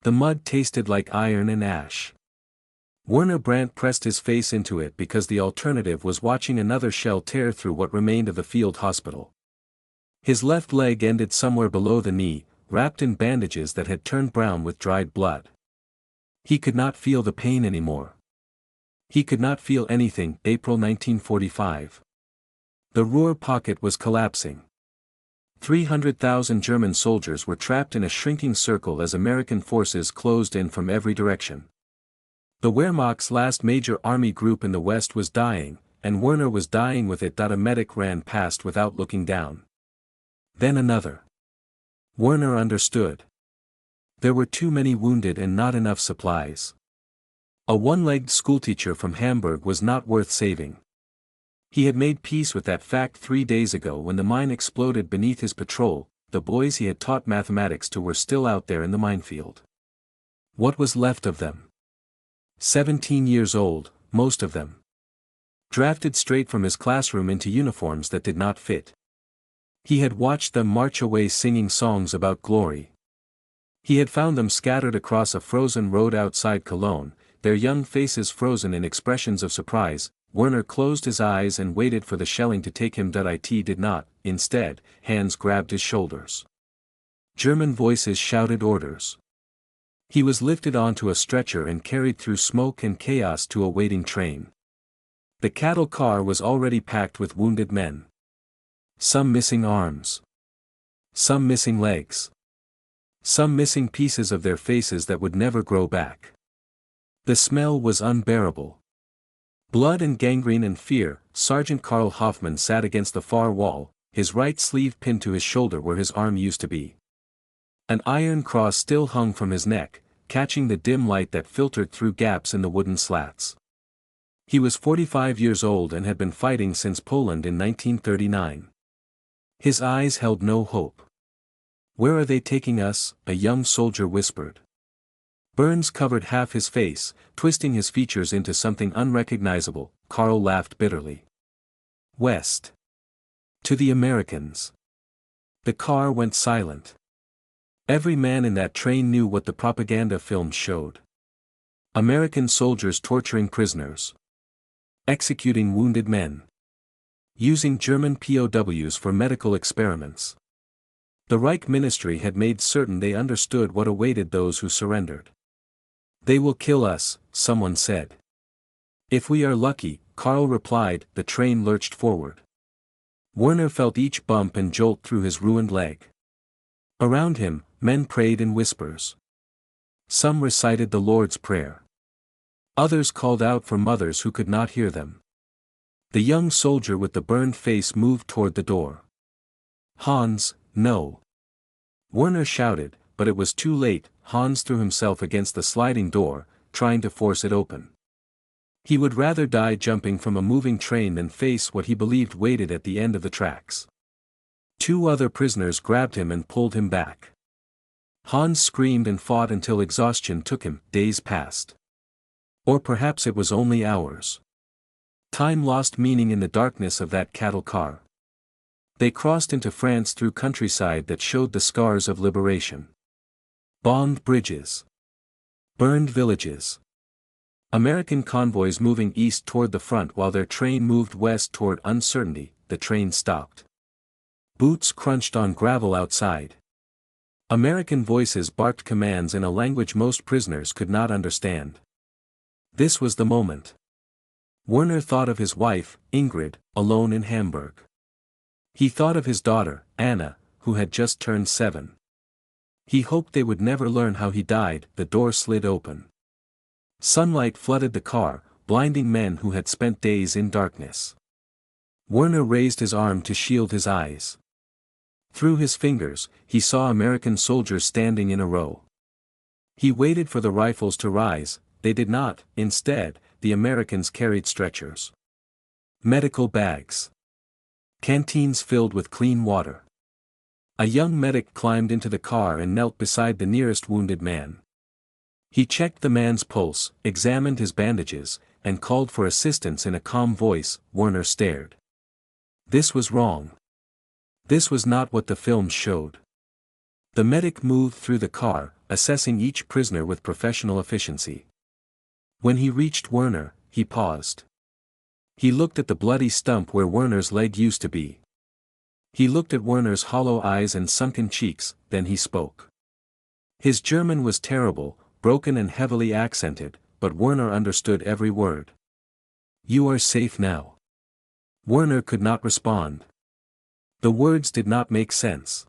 The mud tasted like iron and ash. Werner Brandt pressed his face into it because the alternative was watching another shell tear through what remained of the field hospital. His left leg ended somewhere below the knee, wrapped in bandages that had turned brown with dried blood. He could not feel the pain anymore. He could not feel anything. April 1945. The Ruhr pocket was collapsing. 300,000 German soldiers were trapped in a shrinking circle as American forces closed in from every direction. The Wehrmacht's last major army group in the west was dying, and Werner was dying with it. A medic ran past without looking down. Then another. Werner understood. There were too many wounded and not enough supplies. A one-legged schoolteacher from Hamburg was not worth saving. He had made peace with that fact 3 days ago when the mine exploded beneath his patrol. The boys he had taught mathematics to were still out there in the minefield. What was left of them? 17 years old, most of them. Drafted straight from his classroom into uniforms that did not fit. He had watched them march away singing songs about glory. He had found them scattered across a frozen road outside Cologne, their young faces frozen in expressions of surprise. Werner closed his eyes and waited for the shelling to take him. It did not. Instead, hands grabbed his shoulders. German voices shouted orders. He was lifted onto a stretcher and carried through smoke and chaos to a waiting train. The cattle car was already packed with wounded men. Some missing arms. Some missing legs. Some missing pieces of their faces that would never grow back. The smell was unbearable. Blood and gangrene and fear. Sergeant Karl Hoffmann sat against the far wall, his right sleeve pinned to his shoulder where his arm used to be. An iron cross still hung from his neck, catching the dim light that filtered through gaps in the wooden slats. He was 45 years old and had been fighting since Poland in 1939. His eyes held no hope. "Where are they taking us?" a young soldier whispered. Burns covered half his face, twisting his features into something unrecognizable. Karl laughed bitterly. "West. To the Americans." The car went silent. Every man in that train knew what the propaganda films showed. American soldiers torturing prisoners. Executing wounded men. Using German POWs for medical experiments. The Reich Ministry had made certain they understood what awaited those who surrendered. "They will kill us," someone said. "If we are lucky," Karl replied. The train lurched forward. Werner felt each bump and jolt through his ruined leg. Around him, men prayed in whispers. Some recited the Lord's Prayer. Others called out for mothers who could not hear them. The young soldier with the burned face moved toward the door. "Hans, no!" Werner shouted, but it was too late. Hans threw himself against the sliding door, trying to force it open. He would rather die jumping from a moving train than face what he believed waited at the end of the tracks. 2 other prisoners grabbed him and pulled him back. Hans screamed and fought until exhaustion took him. Days passed. Or perhaps it was only hours. Time lost meaning in the darkness of that cattle car. They crossed into France through countryside that showed the scars of liberation. Bombed bridges. Burned villages. American convoys moving east toward the front while their train moved west toward uncertainty. The train stopped. Boots crunched on gravel outside. American voices barked commands in a language most prisoners could not understand. This was the moment. Werner thought of his wife, Ingrid, alone in Hamburg. He thought of his daughter, Anna, who had just turned 7. He hoped they would never learn how he died. The door slid open. Sunlight flooded the car, blinding men who had spent days in darkness. Werner raised his arm to shield his eyes. Through his fingers, he saw American soldiers standing in a row. He waited for the rifles to rise. They did not. Instead, the Americans carried stretchers. Medical bags. Canteens filled with clean water. A young medic climbed into the car and knelt beside the nearest wounded man. He checked the man's pulse, examined his bandages, and called for assistance in a calm voice. Werner stared. This was wrong. This was not what the films showed. The medic moved through the car, assessing each prisoner with professional efficiency. When he reached Werner, he paused. He looked at the bloody stump where Werner's leg used to be. He looked at Werner's hollow eyes and sunken cheeks, then he spoke. His German was terrible, broken and heavily accented, but Werner understood every word. "You are safe now." Werner could not respond. The words did not make sense.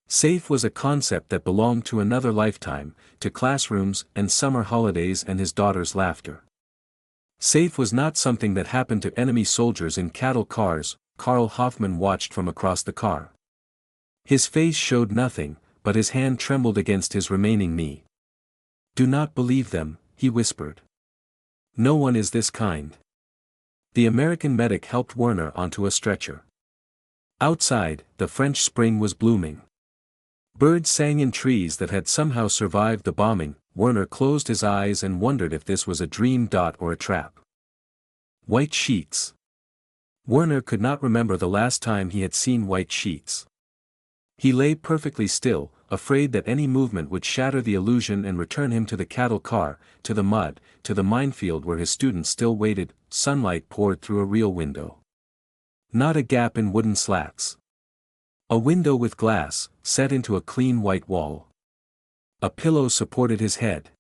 Safe was a concept that belonged to another lifetime, to classrooms and summer holidays and his daughter's laughter. Safe was not something that happened to enemy soldiers in cattle cars. Karl Hoffmann watched from across the car. His face showed nothing, but his hand trembled against his remaining knee. "Do not believe them," he whispered. "No one is this kind." The American medic helped Werner onto a stretcher. Outside, the French spring was blooming. Birds sang in trees that had somehow survived the bombing. Werner closed his eyes and wondered if this was a dream or a trap. White sheets. Werner could not remember the last time he had seen white sheets. He lay perfectly still, afraid that any movement would shatter the illusion and return him to the cattle car, to the mud, to the minefield where his students still waited. Sunlight poured through a real window. Not a gap in wooden slats. A window with glass, set into a clean white wall. A pillow supported his head.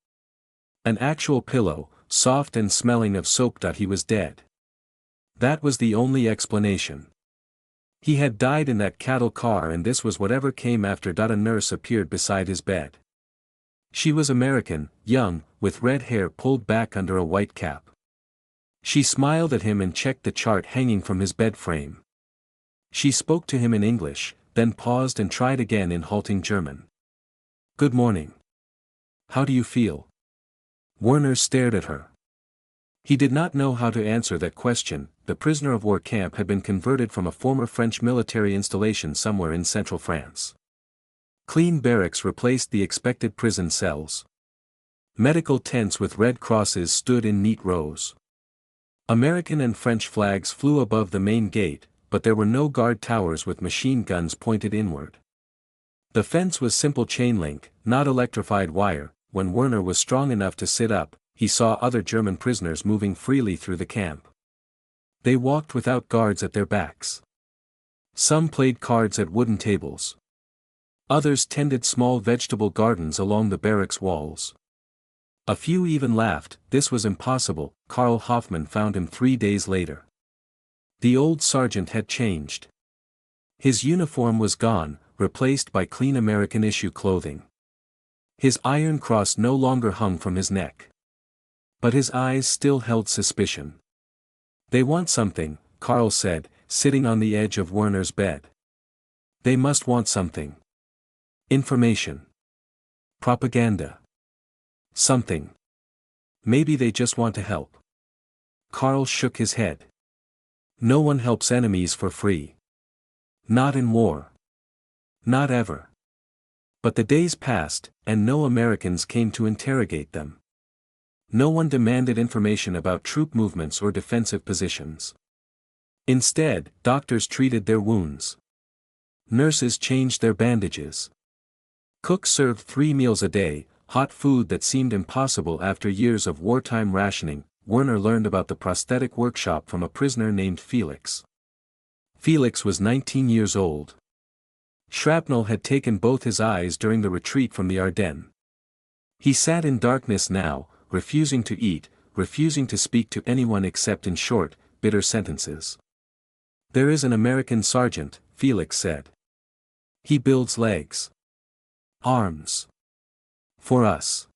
An actual pillow, soft and smelling of soap. He was dead. That was the only explanation. He had died in that cattle car, and this was whatever came after. A nurse appeared beside his bed. She was American, young, with red hair pulled back under a white cap. She smiled at him and checked the chart hanging from his bed frame. She spoke to him in English, then paused and tried again in halting German. "Good morning. How do you feel?" Werner stared at her. He did not know how to answer that question. The prisoner of war camp had been converted from a former French military installation somewhere in central France. Clean barracks replaced the expected prison cells. Medical tents with red crosses stood in neat rows. American and French flags flew above the main gate, but there were no guard towers with machine guns pointed inward. The fence was simple chain link, not electrified wire. When Werner was strong enough to sit up, he saw other German prisoners moving freely through the camp. They walked without guards at their backs. Some played cards at wooden tables. Others tended small vegetable gardens along the barracks walls. A few even laughed. This was impossible. Karl Hoffmann found him 3 days later. The old sergeant had changed. His uniform was gone, replaced by clean American-issue clothing. His iron cross no longer hung from his neck. But his eyes still held suspicion. "They want something," Karl said, sitting on the edge of Werner's bed. "They must want something. Information. Propaganda. Something. Maybe they just want to help." Karl shook his head. "No one helps enemies for free. Not in war. Not ever." But the days passed, and no Americans came to interrogate them. No one demanded information about troop movements or defensive positions. Instead, doctors treated their wounds. Nurses changed their bandages. Cooks served 3 meals a day, hot food that seemed impossible after years of wartime rationing. Werner learned about the prosthetic workshop from a prisoner named Felix. Felix was 19 years old. Shrapnel had taken both his eyes during the retreat from the Ardennes. He sat in darkness now, refusing to eat, refusing to speak to anyone except in short, bitter sentences. "There is an American sergeant," Felix said. "He builds legs. Arms. For us.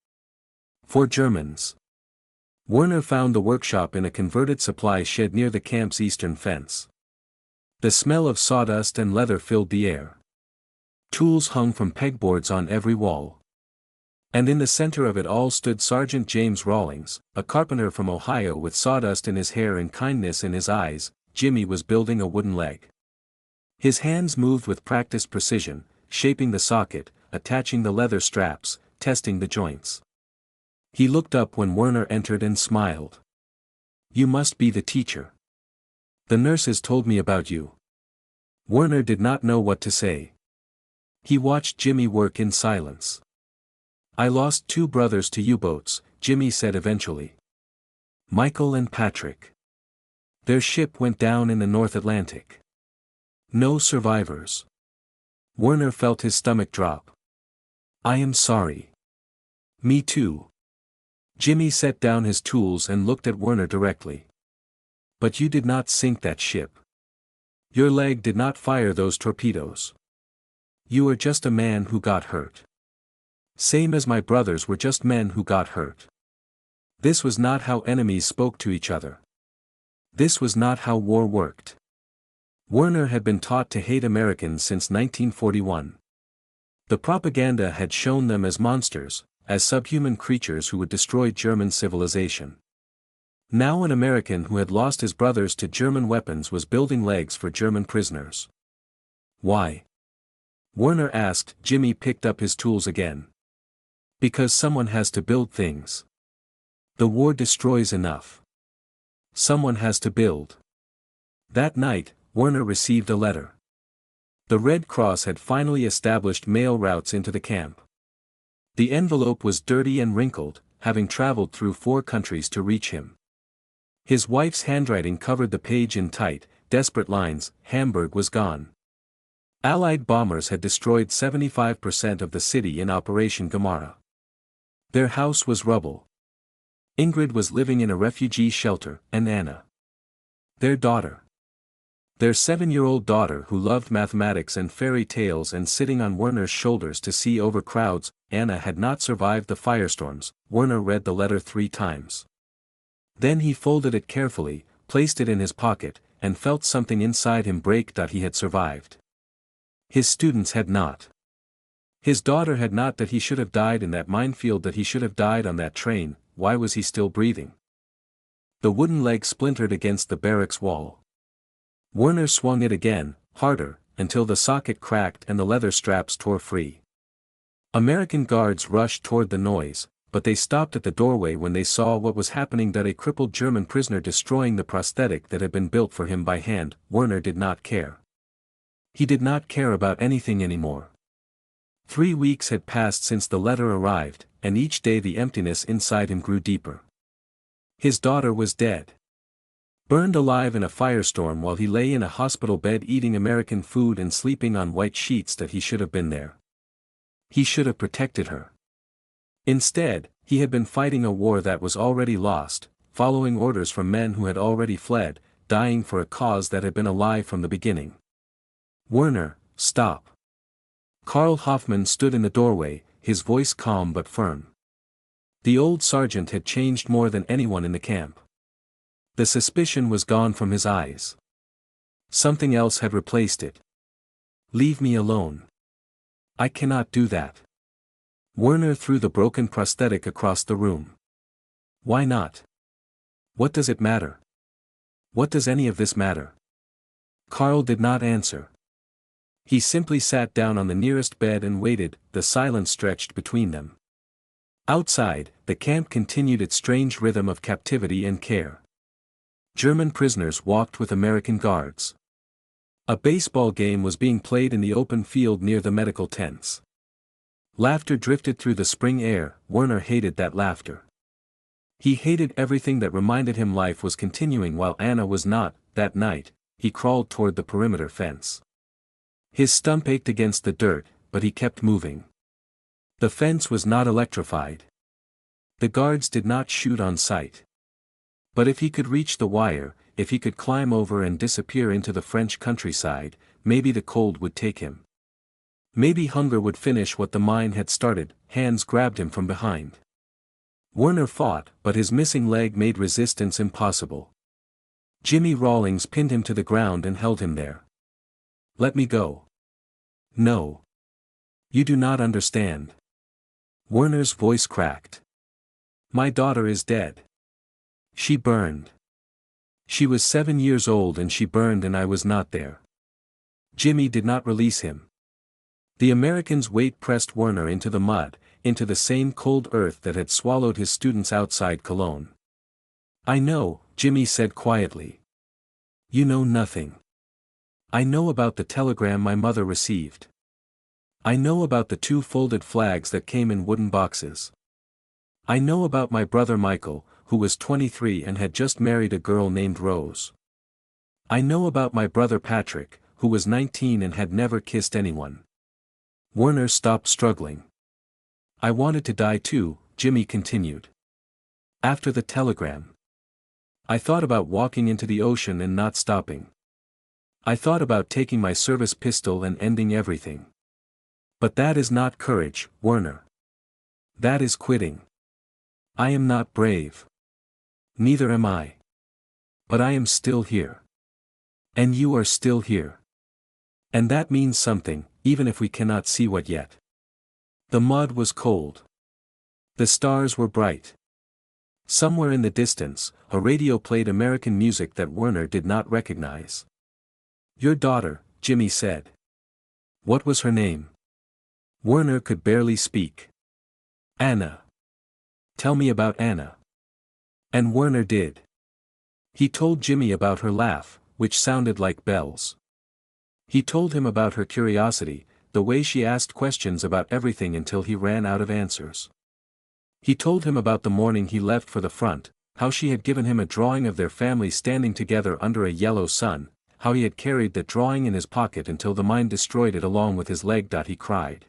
For Germans." Werner found the workshop in a converted supply shed near the camp's eastern fence. The smell of sawdust and leather filled the air. Tools hung from pegboards on every wall. And in the center of it all stood Sergeant James Rawlings, a carpenter from Ohio with sawdust in his hair and kindness in his eyes. Jimmy was building a wooden leg. His hands moved with practiced precision, shaping the socket, attaching the leather straps, testing the joints. He looked up when Werner entered and smiled. "You must be the teacher. The nurses told me about you." Werner did not know what to say. He watched Jimmy work in silence. I lost 2 brothers to U-boats, Jimmy said eventually. Michael and Patrick. Their ship went down in the North Atlantic. No survivors. Werner felt his stomach drop. I am sorry. Me too. Jimmy set down his tools and looked at Werner directly. But you did not sink that ship. Your leg did not fire those torpedoes. You are just a man who got hurt. Same as my brothers were just men who got hurt. This was not how enemies spoke to each other. This was not how war worked. Werner had been taught to hate Americans since 1941. The propaganda had shown them as monsters, as subhuman creatures who would destroy German civilization. Now an American who had lost his brothers to German weapons was building legs for German prisoners. Why? Werner asked. Jimmy picked up his tools again. Because someone has to build things. The war destroys enough. Someone has to build. That night, Werner received a letter. The Red Cross had finally established mail routes into the camp. The envelope was dirty and wrinkled, having traveled through 4 countries to reach him. His wife's handwriting covered the page in tight, desperate lines. Hamburg was gone. Allied bombers had destroyed 75% of the city in Operation Gamara. Their house was rubble. Ingrid was living in a refugee shelter, and Anna. Their daughter. Their 7-year-old daughter who loved mathematics and fairy tales and sitting on Werner's shoulders to see over crowds. Anna had not survived the firestorms. Werner read the letter 3 times. Then he folded it carefully, placed it in his pocket, and felt something inside him break. He had survived. His students had not. His daughter had not. That he should have died in that minefield. That he should have died on that train. Why was he still breathing? The wooden leg splintered against the barracks wall. Werner swung it again, harder, until the socket cracked and the leather straps tore free. American guards rushed toward the noise, but they stopped at the doorway when they saw what was happening. A crippled German prisoner destroying the prosthetic that had been built for him by hand. Werner did not care. He did not care about anything anymore. 3 weeks had passed since the letter arrived, and each day the emptiness inside him grew deeper. His daughter was dead. Burned alive in a firestorm while he lay in a hospital bed eating American food and sleeping on white sheets. That he should have been there. He should have protected her. Instead, he had been fighting a war that was already lost, following orders from men who had already fled, dying for a cause that had been a lie from the beginning. Werner, stop. Karl Hoffmann stood in the doorway, his voice calm but firm. The old sergeant had changed more than anyone in the camp. The suspicion was gone from his eyes. Something else had replaced it. Leave me alone. I cannot do that. Werner threw the broken prosthetic across the room. Why not? What does it matter? What does any of this matter? Karl did not answer. He simply sat down on the nearest bed and waited. The silence stretched between them. Outside, the camp continued its strange rhythm of captivity and care. German prisoners walked with American guards. A baseball game was being played in the open field near the medical tents. Laughter drifted through the spring air. Werner hated that laughter. He hated everything that reminded him life was continuing while Anna was not. That night, he crawled toward the perimeter fence. His stump ached against the dirt, but he kept moving. The fence was not electrified. The guards did not shoot on sight. But if he could reach the wire, if he could climb over and disappear into the French countryside, maybe the cold would take him. Maybe hunger would finish what the mine had started. Hands grabbed him from behind. Werner fought, but his missing leg made resistance impossible. Jimmy Rawlings pinned him to the ground and held him there. Let me go. No. You do not understand. Werner's voice cracked. My daughter is dead. She burned. She was 7 years old and she burned and I was not there. Jimmy did not release him. The American's weight pressed Werner into the mud, into the same cold earth that had swallowed his students outside Cologne. I know, Jimmy said quietly. You know nothing. I know about the telegram my mother received. I know about the 2 folded flags that came in wooden boxes. I know about my brother Michael, who was 23 and had just married a girl named Rose. I know about my brother Patrick, who was 19 and had never kissed anyone. Werner stopped struggling. I wanted to die too, Jimmy continued. After the telegram. I thought about walking into the ocean and not stopping. I thought about taking my service pistol and ending everything. But that is not courage, Werner. That is quitting. I am not brave. Neither am I. But I am still here. And you are still here. And that means something, even if we cannot see what yet. The mud was cold. The stars were bright. Somewhere in the distance, a radio played American music that Werner did not recognize. Your daughter, Jimmy said. What was her name? Werner could barely speak. Anna. Tell me about Anna. And Werner did. He told Jimmy about her laugh, which sounded like bells. He told him about her curiosity, the way she asked questions about everything until he ran out of answers. He told him about the morning he left for the front, how she had given him a drawing of their family standing together under a yellow sun, how he had carried that drawing in his pocket until the mine destroyed it along with his leg. He cried.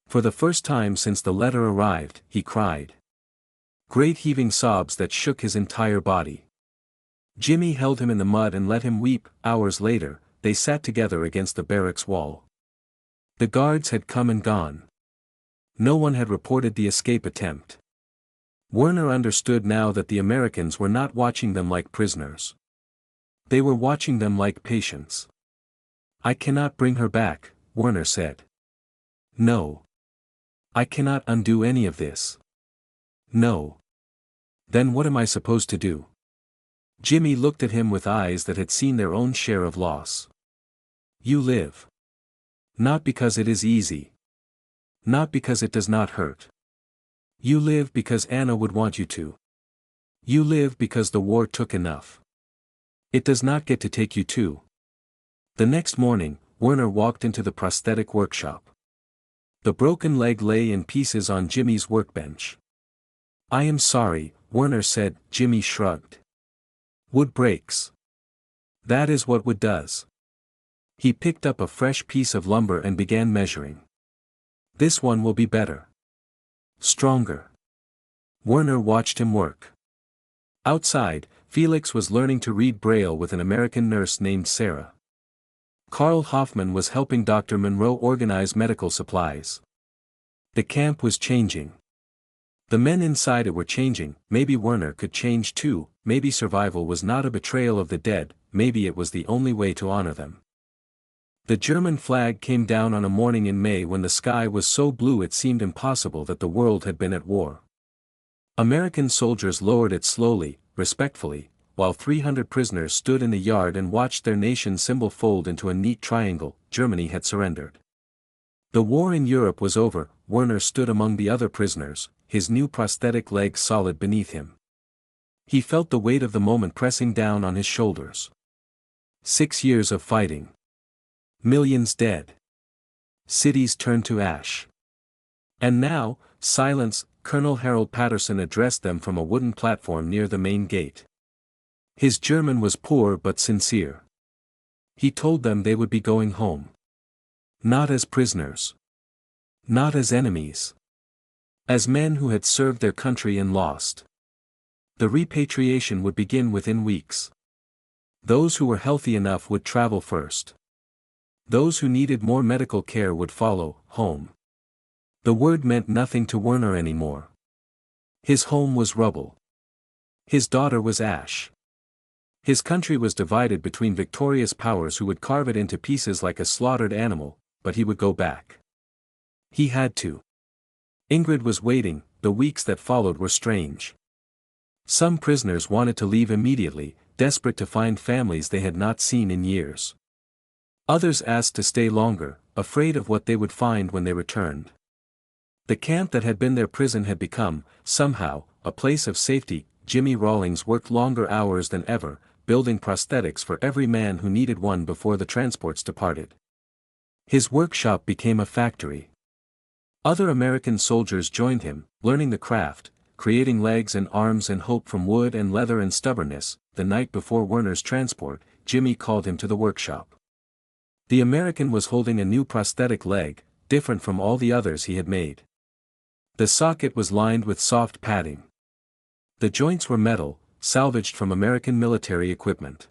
For the first time since the letter arrived, he cried. Great heaving sobs that shook his entire body. Jimmy held him in the mud and let him weep. Hours later, they sat together against the barracks wall. The guards had come and gone. No one had reported the escape attempt. Werner understood now that the Americans were not watching them like prisoners. They were watching them like patients. I cannot bring her back, Werner said. No. I cannot undo any of this. No. Then what am I supposed to do? Jimmy looked at him with eyes that had seen their own share of loss. You live. Not because it is easy. Not because it does not hurt. You live because Anna would want you to. You live because the war took enough. It does not get to take you too. The next morning, Werner walked into the prosthetic workshop. The broken leg lay in pieces on Jimmy's workbench. I am sorry, Werner said. Jimmy shrugged. Wood breaks. That is what wood does. He picked up a fresh piece of lumber and began measuring. This one will be better. Stronger. Werner watched him work. Outside, Felix was learning to read Braille with an American nurse named Sarah. Carl Hoffman was helping Dr. Monroe organize medical supplies. The camp was changing. The men inside it were changing. Maybe Werner could change too. Maybe survival was not a betrayal of the dead, maybe it was the only way to honor them. The German flag came down on a morning in May when the sky was so blue it seemed impossible that the world had been at war. American soldiers lowered it slowly, respectfully, while 300 prisoners stood in the yard and watched their nation's symbol fold into a neat triangle. Germany had surrendered. The war in Europe was over. Werner stood among the other prisoners, his new prosthetic legs solid beneath him. He felt the weight of the moment pressing down on his shoulders. 6 years of fighting. Millions dead. Cities turned to ash. And now, silence. Colonel Harold Patterson addressed them from a wooden platform near the main gate. His German was poor but sincere. He told them they would be going home. Not as prisoners. Not as enemies. As men who had served their country and lost. The repatriation would begin within weeks. Those who were healthy enough would travel first. Those who needed more medical care would follow, home. The word meant nothing to Werner anymore. His home was rubble. His daughter was ash. His country was divided between victorious powers who would carve it into pieces like a slaughtered animal, but he would go back. He had to. Ingrid was waiting. The weeks that followed were strange. Some prisoners wanted to leave immediately, desperate to find families they had not seen in years. Others asked to stay longer, afraid of what they would find when they returned. The camp that had been their prison had become, somehow, a place of safety. Jimmy Rawlings worked longer hours than ever, building prosthetics for every man who needed one before the transports departed. His workshop became a factory. Other American soldiers joined him, learning the craft, creating legs and arms and hope from wood and leather and stubbornness. The night before Werner's transport, Jimmy called him to the workshop. The American was holding a new prosthetic leg, different from all the others he had made. The socket was lined with soft padding. The joints were metal, salvaged from American military equipment.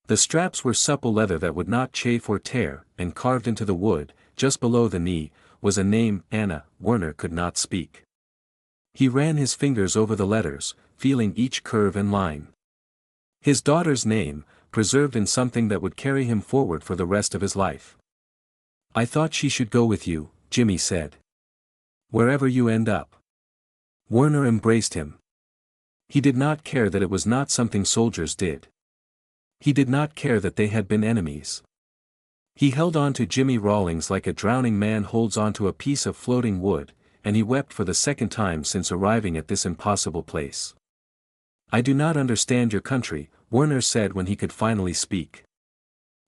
The straps were supple leather that would not chafe or tear, and carved into the wood, just below the knee, was a name. Anna. Werner could not speak. He ran his fingers over the letters, feeling each curve and line. His daughter's name, preserved in something that would carry him forward for the rest of his life. "I thought she should go with you," Jimmy said. "Wherever you end up." Werner embraced him. He did not care that it was not something soldiers did. He did not care that they had been enemies. He held on to Jimmy Rawlings like a drowning man holds onto a piece of floating wood, and he wept for the second time since arriving at this impossible place. "I do not understand your country," Werner said when he could finally speak.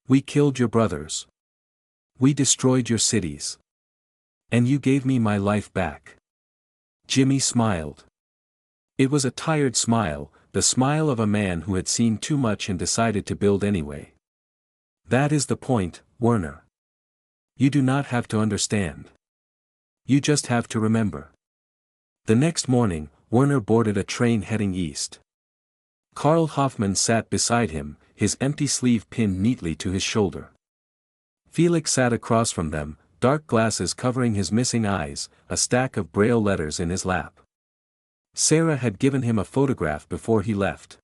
"We killed your brothers. We destroyed your cities. And you gave me my life back." Jimmy smiled. It was a tired smile, the smile of a man who had seen too much and decided to build anyway. "That is the point, Werner. You do not have to understand. You just have to remember." The next morning, Werner boarded a train heading east. Karl Hoffmann sat beside him, his empty sleeve pinned neatly to his shoulder. Felix sat across from them, dark glasses covering his missing eyes, a stack of Braille letters in his lap. Sarah had given him a photograph before he left.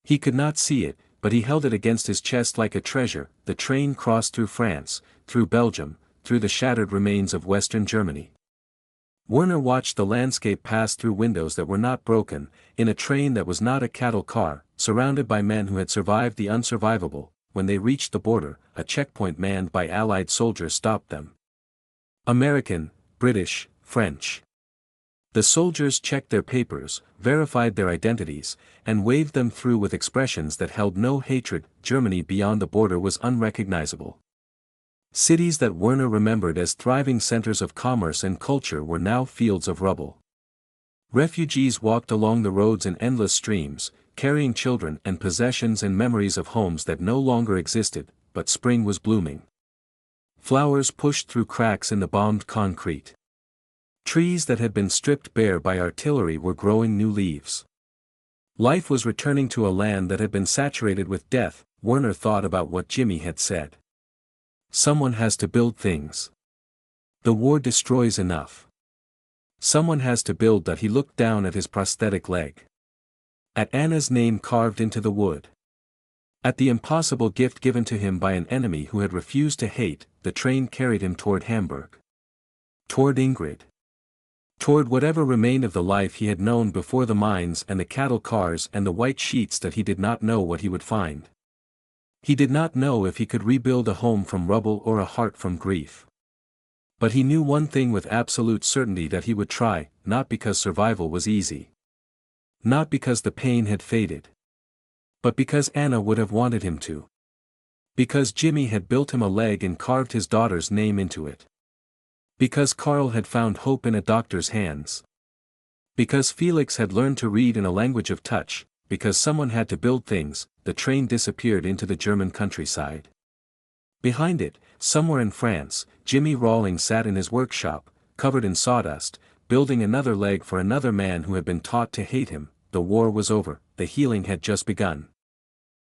He could not see it, but he held it against his chest like a treasure. The train crossed through France, through Belgium, through the shattered remains of Western Germany. Werner watched the landscape pass through windows that were not broken, in a train that was not a cattle car, surrounded by men who had survived the unsurvivable. When they reached the border, a checkpoint manned by Allied soldiers stopped them. American, British, French. The soldiers checked their papers, verified their identities, and waved them through with expressions that held no hatred. Germany beyond the border was unrecognizable. Cities that Werner remembered as thriving centers of commerce and culture were now fields of rubble. Refugees walked along the roads in endless streams, carrying children and possessions and memories of homes that no longer existed, but spring was blooming. Flowers pushed through cracks in the bombed concrete. Trees that had been stripped bare by artillery were growing new leaves. Life was returning to a land that had been saturated with death. Werner thought about what Jimmy had said. Someone has to build things. The war destroys enough. Someone has to build that. He looked down at his prosthetic leg. At Anna's name carved into the wood. At the impossible gift given to him by an enemy who had refused to hate. The train carried him toward Hamburg. Toward Ingrid. Toward whatever remained of the life he had known before the mines and the cattle cars and the white sheets that he did not know what he would find. He did not know if he could rebuild a home from rubble or a heart from grief. But he knew one thing with absolute certainty, that he would try, not because survival was easy. Not because the pain had faded. But because Anna would have wanted him to. Because Jimmy had built him a leg and carved his daughter's name into it. Because Karl had found hope in a doctor's hands. Because Felix had learned to read in a language of touch. Because someone had to build things. The train disappeared into the German countryside. Behind it, somewhere in France, Jimmy Rawlings sat in his workshop, covered in sawdust, building another leg for another man who had been taught to hate him. The war was over, the healing had just begun.